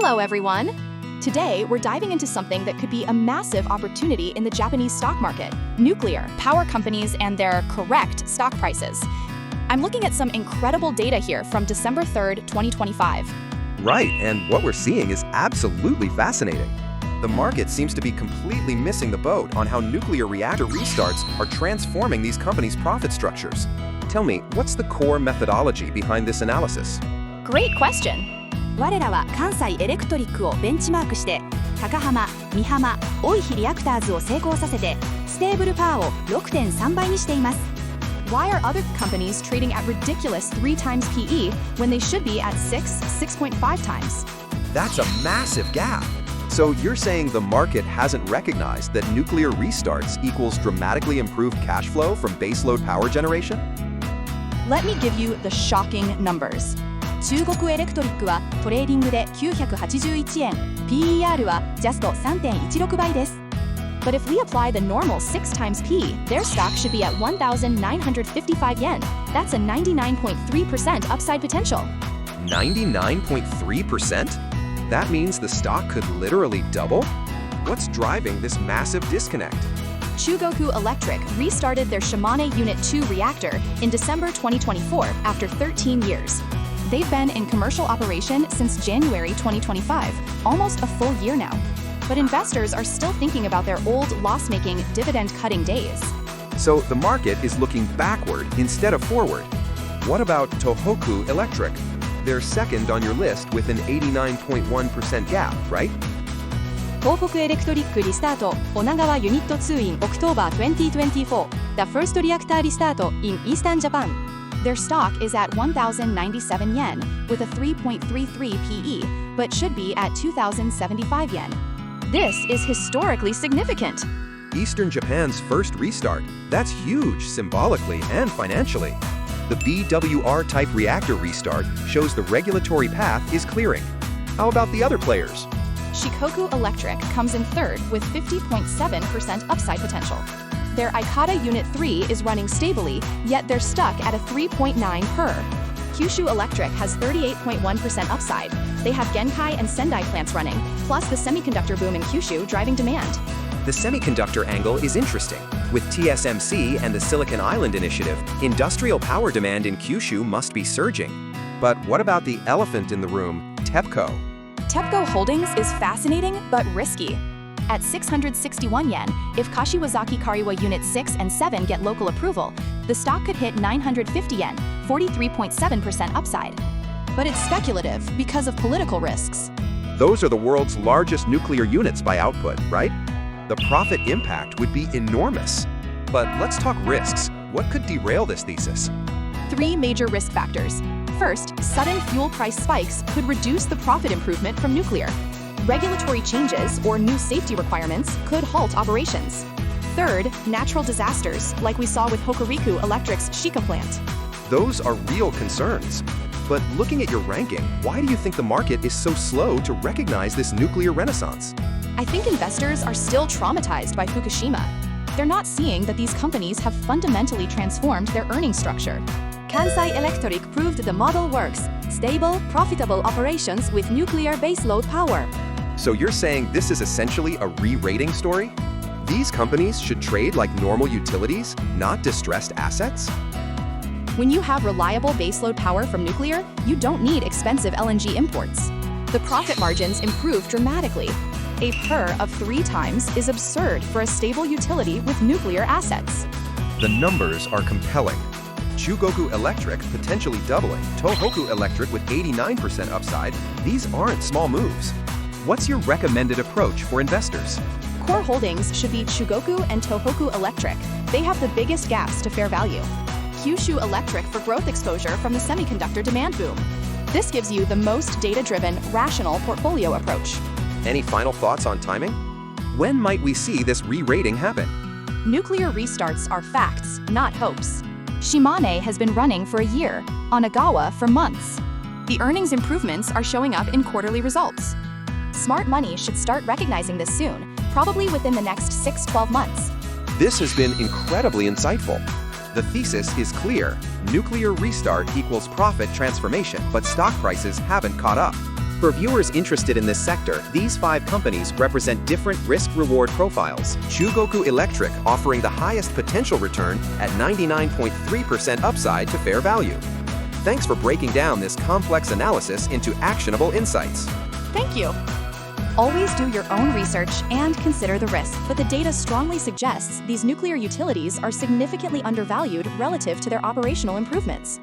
Hello, everyone. Today, we're diving into something that could be a massive opportunity in the Japanese stock market: nuclear power companies and their correct stock prices. I'm looking at some incredible data here from December 3rd, 2025. Right, and what we're seeing is absolutely fascinating. The market seems to be completely missing the boat on how nuclear reactor restarts are transforming these companies' profit structures. Tell me, what's the core methodology behind this analysis? Great question. 我らは関西エレクトリックをベンチマークして高浜、美浜、大井リアクターズを成功させてステーブルパーを 6.3 倍にしています。 Why are other companies trading at ridiculous 3 times PE when they should be at 6.5 times? That's a massive gap. So you're saying the market hasn't recognized that nuclear restarts equals dramatically improved cash flow from baseload power generation? Let me give you the shocking numbers. 中国エレクトリックはトレーディングで981円、PER はジャスト 3.16 倍です。 But if we apply the normal 6 times P, their stock should be at 1,955 yen. That's a 99.3% upside potential. 99.3%? That means the stock could literally double? What's driving this massive disconnect? Chugoku Electric restarted their Shimane Unit 2 reactor in December 2024 after 13 years. They've been in commercial operation since January 2025, almost a full year now. But investors are still thinking about their old loss-making, dividend-cutting days. So the market is looking backward instead of forward. What about Tohoku Electric? They're second on your list with an 89.1% gap, right? 東北エレクトリックリスタート女川ユニット2 in October 2024, the first reactor restart in Eastern Japan. Their stock is at 1,097 yen with a 3.33 PE, but should be at 2,075 yen. This is historically significant. Eastern Japan's first restart. That's huge symbolically and financially. The BWR-type reactor restart shows the regulatory path is clearing. How about the other players? Shikoku Electric comes in third with 50.7% upside potential. Their Ikata Unit 3 is running stably, yet they're stuck at a 3.9 per. Kyushu Electric has 38.1% upside. They have Genkai and Sendai plants running, plus the semiconductor boom in Kyushu driving demand. The semiconductor angle is interesting. With TSMC and the Silicon Island initiative, industrial power demand in Kyushu must be surging. But what about the elephant in the room, TEPCO? TEPCO Holdings is fascinating but risky. At 661 yen, if Kashiwazaki Kariwa Unit 6 and 7 get local approval, the stock could hit 950 yen, 43.7% upside. But it's speculative because of political risks. Those are the world's largest nuclear units by output, right? The profit impact would be enormous. But let's talk risks. What could derail this thesis? 3 major risk factors. First, sudden fuel price spikes could reduce the profit improvement from nuclear. Regulatory changes or new safety requirements could halt operations. Third, natural disasters, like we saw with Hokuriku Electric's Shika plant. Those are real concerns. But looking at your ranking, why do you think the market is so slow to recognize this nuclear renaissance? I think investors are still traumatized by Fukushima. They're not seeing that these companies have fundamentally transformed their earning structure. Kansai Electric proved the model works. Stable, profitable operations with nuclear baseload power. So you're saying this is essentially a re-rating story? These companies should trade like normal utilities, not distressed assets? When you have reliable baseload power from nuclear, you don't need expensive LNG imports. The profit margins improve dramatically. A PER of 3 times is absurd for a stable utility with nuclear assets. The numbers are compelling. Chugoku Electric potentially doubling, Tohoku Electric with 89% upside. These aren't small moves. What's your recommended approach for investors? Core holdings should be Chugoku and Tohoku Electric. They have the biggest gaps to fair value. Kyushu Electric for growth exposure from the semiconductor demand boom. This gives you the most data-driven, rational portfolio approach. Any final thoughts on timing? When might we see this re-rating happen? Nuclear restarts are facts, not hopes. Shimane has been running for a year, Onagawa for months. The earnings improvements are showing up in quarterly results. Smart money should start recognizing this soon, probably within the next 6-12 months. This has been incredibly insightful. The thesis is clear. Nuclear restart equals profit transformation, but stock prices haven't caught up. For viewers interested in this sector, these 5 companies represent different risk-reward profiles. Chugoku Electric offering the highest potential return at 99.3% upside to fair value. Thanks for breaking down this complex analysis into actionable insights. Thank you. Always do your own research and consider the risk, but the data strongly suggests these nuclear utilities are significantly undervalued relative to their operational improvements.